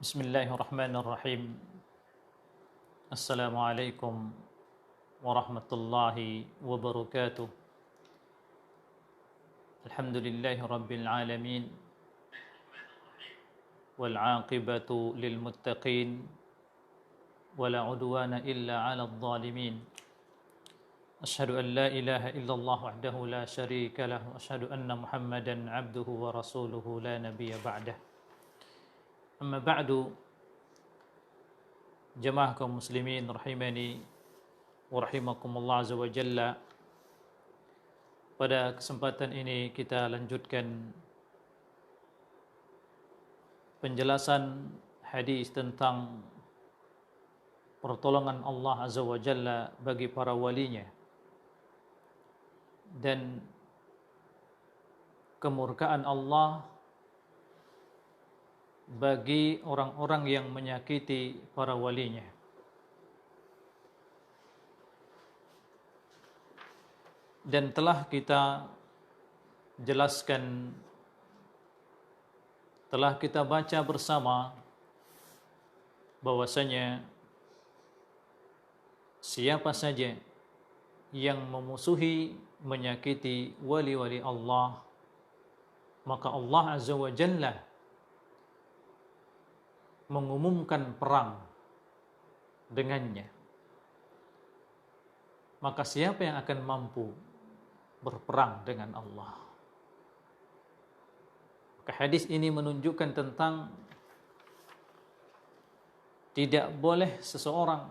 Bismillahirrahmanirrahim. Assalamualaikum warahmatullahi wabarakatuh. Alhamdulillahi rabbil alamin. Wal 'aqibatu lil muttaqin. Wala 'udwana illa 'alal zalimin. Asyhadu an la ilaha illallah wahdahu la syarika lahu. Asyhadu anna Muhammadan 'abduhu wa rasuluhu la nabiyya ba'dah. Amma ba'du. Jemaah kaum muslimin rahimani wa rahimakumullah azza wa jalla. Pada kesempatan ini kita lanjutkan penjelasan hadis tentang pertolongan Allah azza wa jalla bagi para walinya dan kemurkaan Allah bagi orang-orang yang menyakiti para walinya. Dan telah kita jelaskan, telah kita baca bersama bahwasanya siapa saja yang memusuhi, menyakiti wali-wali Allah, maka Allah azza wa jalla mengumumkan perang dengannya. Maka siapa yang akan mampu berperang dengan Allah? Maka hadis ini menunjukkan tentang tidak boleh seseorang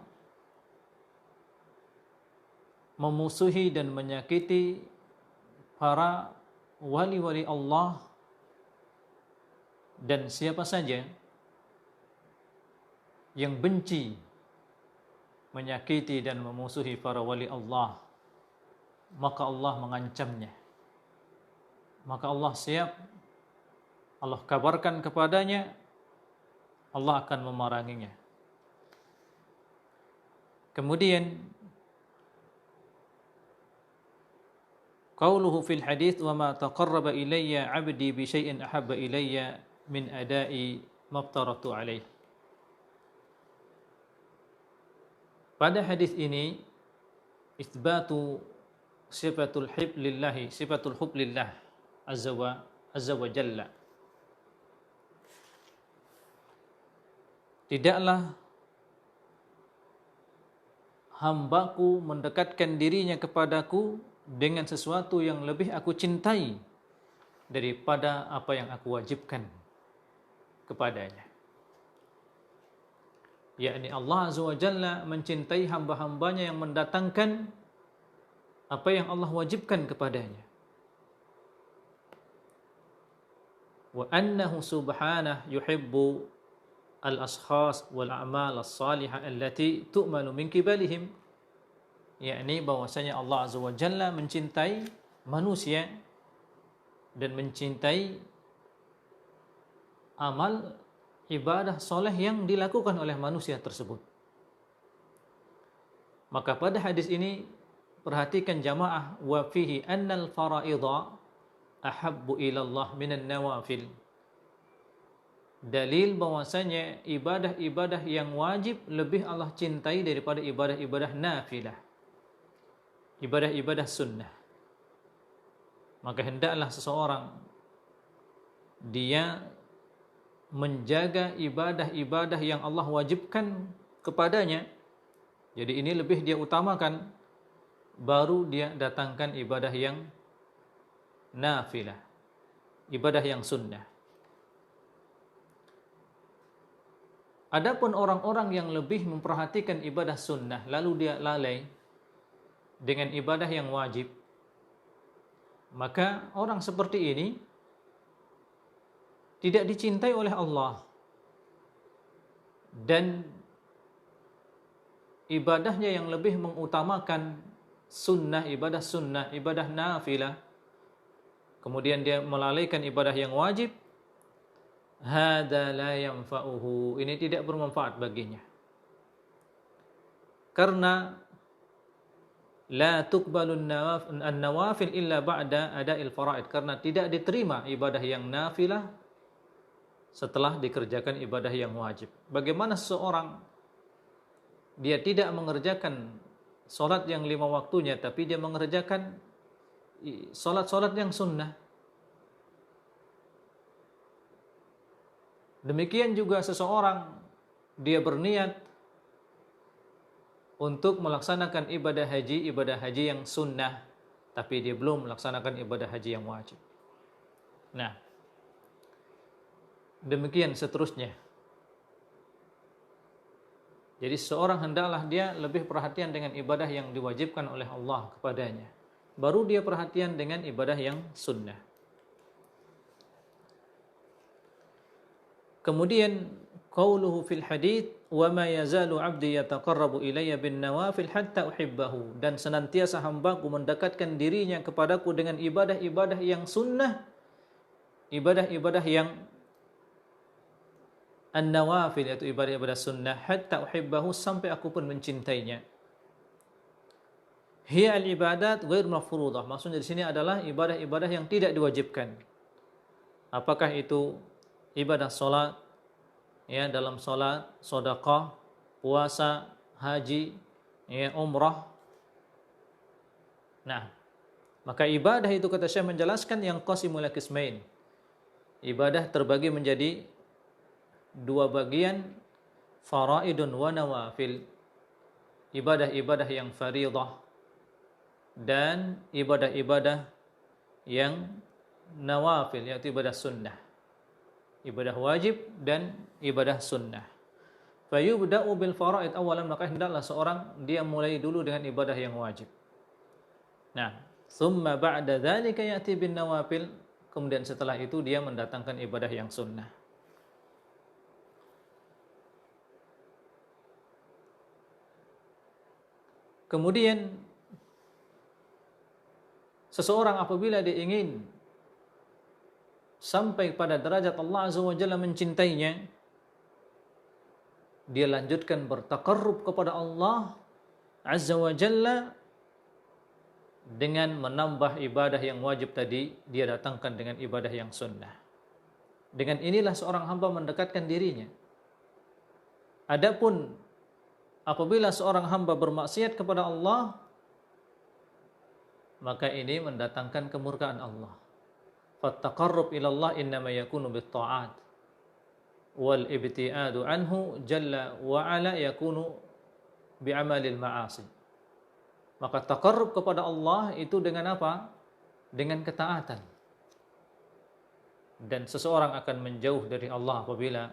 memusuhi dan menyakiti para wali-wali Allah, dan siapa saja yang benci, menyakiti dan memusuhi para wali Allah, maka Allah mengancamnya. Maka Allah siap, Allah kabarkan kepadanya, Allah akan memeranginya. Kemudian qauluhu fil hadits wa ma taqarraba ilayya 'abdi bi syai'in ahabba ilayya min ada'i maftaratu alaihi. Pada hadis ini isbatu sifatul hub lillahi, sifatul hub lillah azza wa jalla. Tidaklah hambaku mendekatkan dirinya kepadaku dengan sesuatu yang lebih aku cintai daripada apa yang aku wajibkan kepadanya. Yakni Allah azza wa jalla mencintai hamba-hambanya yang mendatangkan apa yang Allah wajibkan kepadanya. Wa annahu subhanahu yuhibbu al-ashkhas wal a'mal as-salihah allati tu'malu min qibalihim. Yakni bahwasanya Allah azza wa jalla mencintai manusia dan mencintai amal ibadah soleh yang dilakukan oleh manusia tersebut. Maka pada hadis ini perhatikan jamaah, wa fihi annal faraidha ahabbu ila Allah minan nawafil. Dalil bahwasanya ibadah-ibadah yang wajib lebih Allah cintai daripada ibadah-ibadah nafilah, ibadah-ibadah sunnah. Maka hendaklah seseorang dia menjaga ibadah-ibadah yang Allah wajibkan kepadanya. Jadi ini lebih dia utamakan, baru dia datangkan ibadah yang nafilah, ibadah yang sunnah. Adapun orang-orang yang lebih memperhatikan ibadah sunnah, lalu dia lalai dengan ibadah yang wajib, maka orang seperti ini tidak dicintai oleh Allah, dan ibadahnya yang lebih mengutamakan sunnah, ibadah nafilah, kemudian dia melalaikan ibadah yang wajib, hadza la yanfa'uhu, ini tidak bermanfaat baginya. Karena la tuqbalun an-nawafil illa ba'da ada'il faraid, karena tidak diterima ibadah yang nafilah setelah dikerjakan ibadah yang wajib. Bagaimana seseorang dia tidak mengerjakan solat yang 5 waktunya, tapi dia mengerjakan solat-solat yang sunnah. Demikian juga seseorang dia berniat untuk melaksanakan ibadah haji yang sunnah, tapi dia belum melaksanakan ibadah haji yang wajib. Nah, demikian seterusnya. Jadi seorang hendaklah dia lebih perhatian dengan ibadah yang diwajibkan oleh Allah kepadanya. Baru dia perhatian dengan ibadah yang sunnah. Kemudian qauluhu fil hadits wa ma yazalu 'abdi yataqarrabu ilayya bin nawafil hatta uhibbahu, dan senantiasa hambaku mendekatkan dirinya kepadaku dengan ibadah-ibadah yang sunnah, ibadah-ibadah yang an-nawafil, yaitu ibadah-ibadah sunnah, hatta uhibbahu, sampai aku pun mencintainya. Hiya al-ibadat ghair mafruḍah, maksudnya di sini adalah ibadah-ibadah yang tidak diwajibkan. Apakah itu ibadah salat, ya, dalam salat, sedekah, puasa, haji, ya, umrah. Nah, maka ibadah itu kata Syekh menjelaskan yang qasimul qismain. Ibadah terbagi menjadi 2 bagian, faraidun wa nawafil. Ibadah-ibadah yang fardhah dan ibadah-ibadah yang nawafil, yaitu ibadah sunnah. Ibadah wajib dan ibadah sunnah. Fayubda'u bil faraid awalan, maka hendaklah seorang dia mulai dulu dengan ibadah yang wajib. Nah, thumma ba'da dzalika ya'ti bin nawafil, kemudian setelah itu dia mendatangkan ibadah yang sunnah. Kemudian seseorang apabila dia ingin sampai pada derajat Allah Azza wa Jalla mencintainya, dia lanjutkan bertaqarrub kepada Allah Azza wa Jalla dengan menambah ibadah yang wajib tadi, dia datangkan dengan ibadah yang sunnah. Dengan inilah seorang hamba mendekatkan dirinya. Adapun apabila seorang hamba bermaksiat kepada Allah, maka ini mendatangkan kemurkaan Allah. Fattaqarrub ila Allah innama yakunu bit-ta'at wal ibtiadu anhu jalla wa ala yakunu bi'amalil ma'asi. Maka taqarrub kepada Allah itu dengan apa? Dengan ketaatan. Dan seseorang akan menjauh dari Allah apabila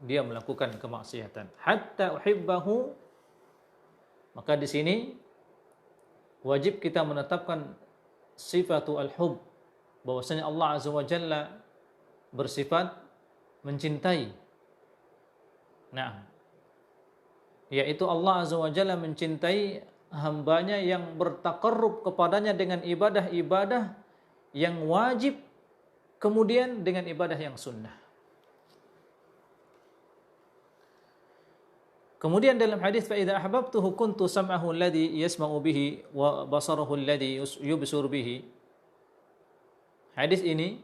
dia melakukan kemaksiatan. Hatta uhibbahu, maka di sini wajib kita menetapkan sifatu al-hub, bahwasanya Allah Azza wa Jalla bersifat mencintai. Nah, yaitu Allah Azza wa Jalla mencintai hambanya yang bertaqarrub kepadanya dengan ibadah-ibadah yang wajib, kemudian dengan ibadah yang sunnah. Kemudian dalam hadis fa idza ahbabtuhu kuntu sam'ahu alladhi yasma'u bihi wa basarahu alladhi yubsir bihi. Hadis ini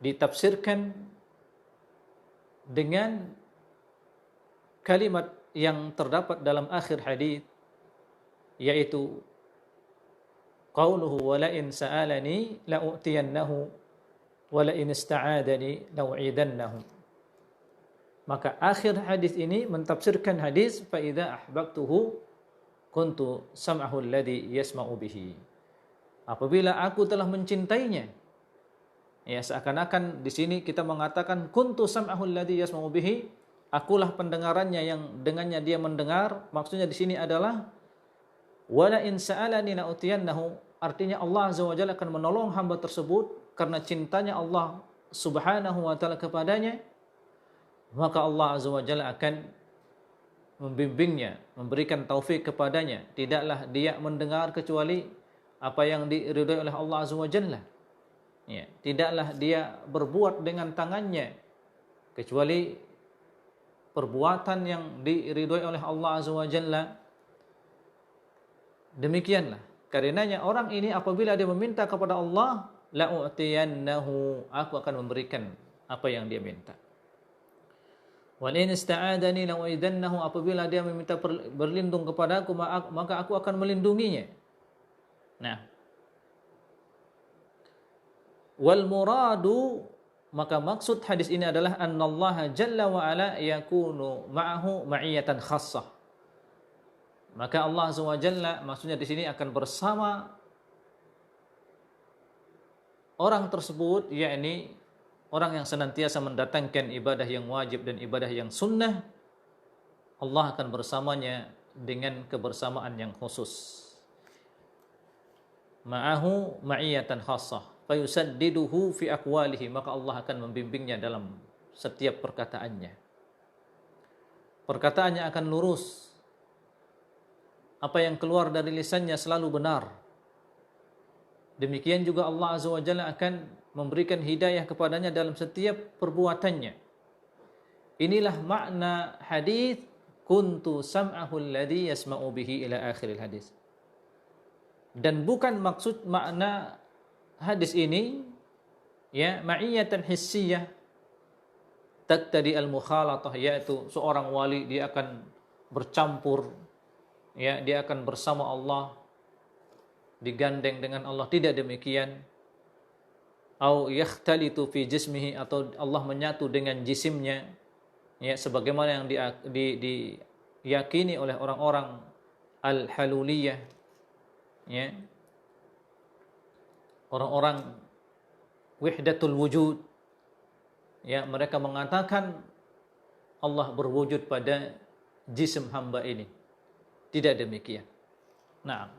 ditafsirkan dengan kalimat yang terdapat dalam akhir hadis, yaitu qauluhu wa la in sa'alani la u'tiyannahu wa la in ista'adani la u'idannahu. Maka akhir hadis ini mentafsirkan hadis fa idza ahbabtuhu kuntu sam'ahu alladhi yasma'u bihi. Apabila aku telah mencintainya, ya, seakan-akan di sini kita mengatakan kuntu sam'ahu alladhi yasma'u bihi, akulah pendengarannya yang dengannya dia mendengar. Maksudnya di sini adalah wala in sa'alani la utiyannahu, artinya Allah Azza wa Jalla akan menolong hamba tersebut karena cintanya Allah Subhanahu wa taala kepadanya. Maka Allah Azza wa Jalla akan membimbingnya, memberikan taufik kepadanya. Tidaklah dia mendengar kecuali apa yang diridhai oleh Allah Azza wa Jalla. Ya, tidaklah dia berbuat dengan tangannya kecuali perbuatan yang diridhai oleh Allah Azza wa Jalla. Demikianlah. Karenanya orang ini apabila dia meminta kepada Allah, la u'tiyannahu, aku akan memberikan apa yang dia minta. Wal in ista'adani la uidannahu, apabila dia meminta berlindung kepadaku maka aku akan melindunginya. Nah, wal muradu, maka maksud hadis ini adalah annallaha jalla wa ala yakunu ma'ahu ma'iyatan khassah. Maka Allah azza wa jalla maksudnya di sini akan bersama orang tersebut, yakni orang yang senantiasa mendatangkan ibadah yang wajib dan ibadah yang sunnah. Allah akan bersamanya dengan kebersamaan yang khusus. Ma'ahu ma'iyatan khassah, fayusaddiduhu fi aqwalihi, maka Allah akan membimbingnya dalam setiap perkataannya. Perkataannya akan lurus. Apa yang keluar dari lisannya selalu benar. Demikian juga Allah azza wa jalla akan memberikan hidayah kepadanya dalam setiap perbuatannya. Inilah makna hadis kuntu sam'ahu alladhi yasma'u bihi ila akhiril hadis. Dan bukan maksud makna hadis ini ya ma'iyatan hissiyah taqtadi al-mukhalatah, yaitu seorang wali dia akan bercampur, ya, dia akan bersama Allah, digandeng dengan Allah. Tidak demikian. Au yakhtalitu fi jismihi, atau Allah menyatu dengan jisimnya, ya, sebagaimana yang diyakini oleh orang-orang al-haluliyah, ya, orang-orang wahdatul wujud, ya, mereka mengatakan Allah berwujud pada jisim hamba ini. Tidak demikian. Nah,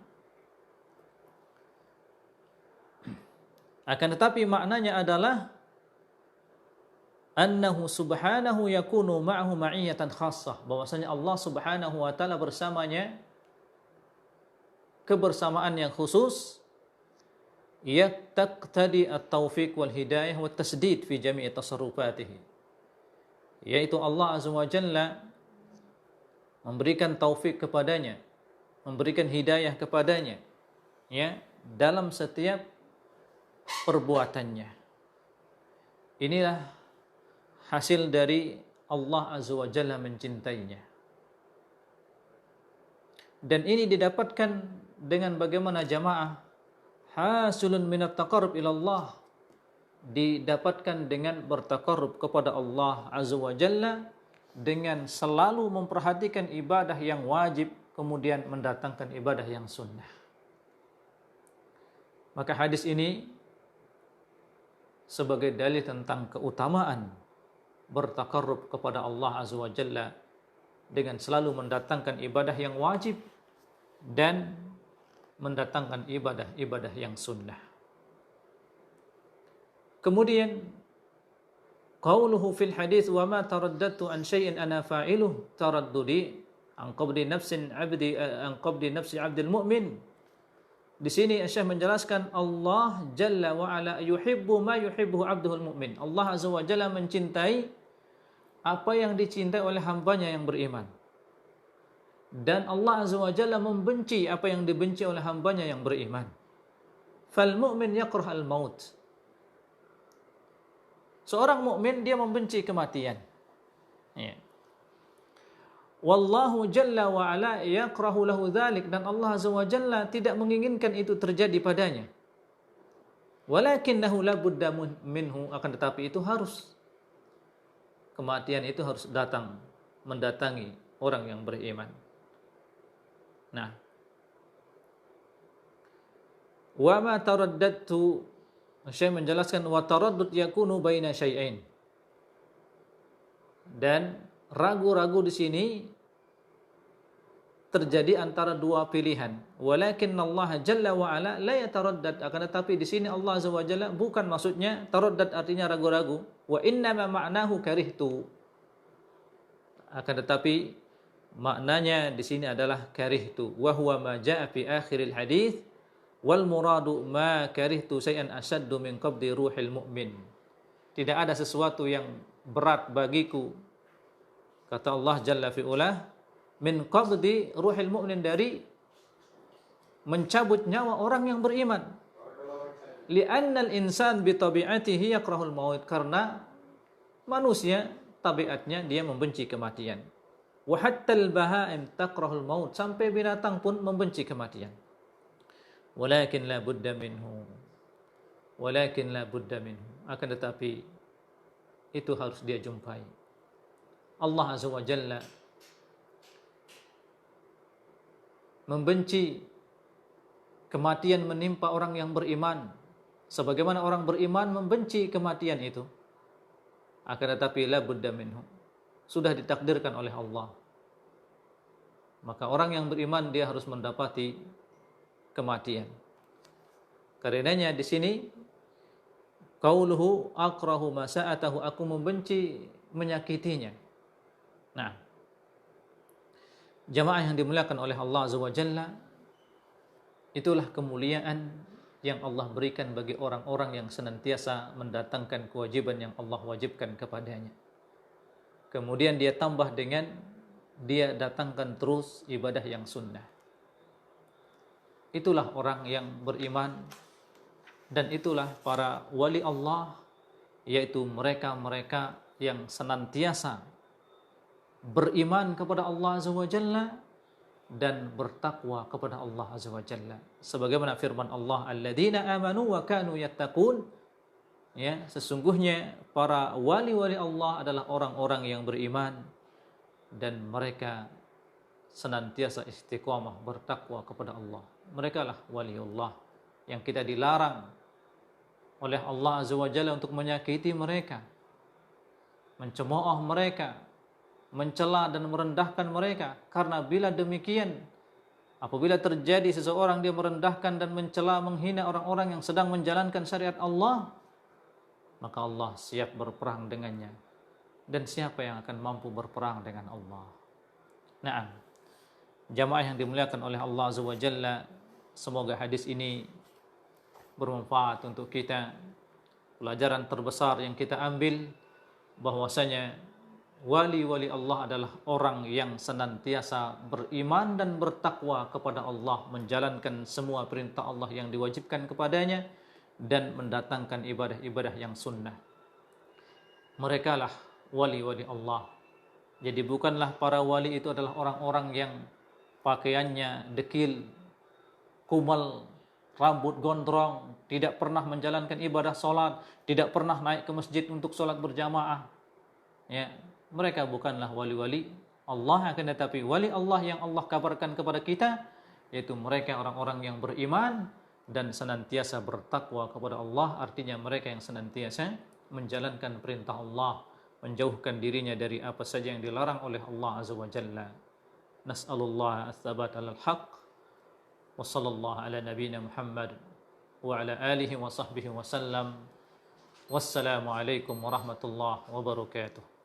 akan tetapi maknanya adalah annahu subhanahu yakunu ma'ahu ma'iyatan khassah, bahwasanya Allah Subhanahu wa taala bersamanya kebersamaan yang khusus, yaqtadi at-taufiq wal hidayah wat tasdid fi jami'i tasarrufatihi, yaitu Allah azza wa jalla memberikan taufik kepadanya, memberikan hidayah kepadanya, ya, dalam setiap perbuatannya. Inilah hasil dari Allah azza wa jalla mencintainya. Dan ini didapatkan dengan bagaimana jamaah hasulun minat taqarrub ila Allah, didapatkan dengan bertaqarrub kepada Allah azza wa jalla dengan selalu memperhatikan ibadah yang wajib, kemudian mendatangkan ibadah yang sunnah. Maka hadis ini sebagai dalil tentang keutamaan bertaqarrub kepada Allah azza wa jalla dengan selalu mendatangkan ibadah yang wajib dan mendatangkan ibadah-ibadah yang sunnah. Kemudian qauluhu fil hadis wa ma taraddadtu an syai'in ana fa'iluh taraddudi an qabdi nafsi 'abdil mu'min. Di sini Syekh menjelaskan Allah jalla wa ala yuhibbu ma yuhibbuhu 'abduhul mu'min. Allah azza wa jalla mencintai apa yang dicintai oleh hambanya yang beriman. Dan Allah azza wa jalla membenci apa yang dibenci oleh hambanya yang beriman. Fal mu'min yakrah al maut. Seorang mukmin dia membenci kematian. Ya. Wallahu jalla wa ala yakrahu lahu dzalik, dan Allah azza wa jalla tidak menginginkan itu terjadi padanya. Walakinnahu la budda minhu, akan tetapi itu harus, kematian itu harus datang, mendatangi orang yang beriman. Nah, wa ma taraddadtu, Syekh menjelaskan wa taraddud yakunu baina syai'ain. Dan ragu-ragu di sini terjadi antara dua pilihan. Walakin Allah jalla wa ala la yataraddad, akan tetapi di sini Allah azza wa jalla bukan maksudnya taraddad artinya ragu-ragu. Wa inna ma ma'nahu karihtu. Akan tetapi maknanya di sini adalah karihtu, wa huwa ma jaa fi akhiril hadis, wal muradu ma karihtu syai'an asaddu min qabdi ruhil mu'min. Tidak ada sesuatu yang berat bagiku, kata Allah jalla fi'ulah, min qabdi ruhil mu'min, dari mencabut nyawa orang yang beriman. Li'annal insan bi tabi'atihi yakrahul maut, karena Manusia tabiatnya dia membenci kematian. Wa hattal bahaim takrahul maut, sampai binatang pun membenci kematian. Walakin la budda minhu. Walakin la budda minhu. Akan tetapi itu harus dia jumpai. Allah Azza wa Jalla membenci kematian menimpa orang yang beriman, sebagaimana orang beriman membenci kematian itu. Akan tetapi la budda minhu, sudah ditakdirkan oleh Allah. Maka orang yang beriman dia harus mendapati kematian. Karenanya di sini qauluhu akrahu masa'atahu, aku membenci menyakitinya. Nah, jamaah yang dimuliakan oleh Allah Azza wa Jalla, itulah kemuliaan yang Allah berikan bagi orang-orang yang senantiasa mendatangkan kewajiban yang Allah wajibkan kepadanya. Kemudian dia tambah dengan dia datangkan terus ibadah yang sunnah. Itulah orang yang beriman, dan itulah para wali Allah, yaitu mereka-mereka yang senantiasa beriman kepada Allah Azza wa Jalla dan bertakwa kepada Allah Azza wa Jalla. Sebagaimana firman Allah, alladzina amanu wa kanu yattaqun. Ya, sesungguhnya para wali-wali Allah adalah orang-orang yang beriman dan mereka senantiasa istiqamah bertakwa kepada Allah. Mereka lah waliullah yang kita dilarang oleh Allah Azza wa Jalla untuk menyakiti mereka, mencemooh mereka, mencela dan merendahkan mereka. Karena bila demikian, apabila terjadi seseorang dia merendahkan dan mencela, menghina orang-orang yang sedang menjalankan syariat Allah, maka Allah siap berperang dengannya. Dan siapa yang akan mampu berperang dengan Allah? Naam, jamaah yang dimuliakan oleh Allah Azza wa Jalla, semoga hadis ini bermanfaat untuk kita. Pelajaran terbesar yang kita ambil bahwasanya wali-wali Allah adalah orang yang senantiasa beriman dan bertakwa kepada Allah, menjalankan semua perintah Allah yang diwajibkan kepadanya dan mendatangkan ibadah-ibadah yang sunnah. Mereka lah wali-wali Allah. Jadi bukanlah para wali itu adalah orang-orang yang pakaiannya dekil, kumal, rambut gondrong, tidak pernah menjalankan ibadah sholat, tidak pernah naik ke masjid untuk sholat berjamaah. Ya, mereka bukanlah wali-wali Allah, akan tetapi wali Allah yang Allah kabarkan kepada kita, yaitu mereka orang-orang yang beriman dan senantiasa bertakwa kepada Allah. Artinya mereka yang senantiasa menjalankan perintah Allah, menjauhkan dirinya dari apa saja yang dilarang oleh Allah Azza wa Jalla. Nas'alullah ats-tsabat 'alal haqq. Wa sallallahu ala nabiyyina Muhammad wa ala alihi wa sahbihi wa sallam. Wassalamu alaikum warahmatullahi wabarakatuh.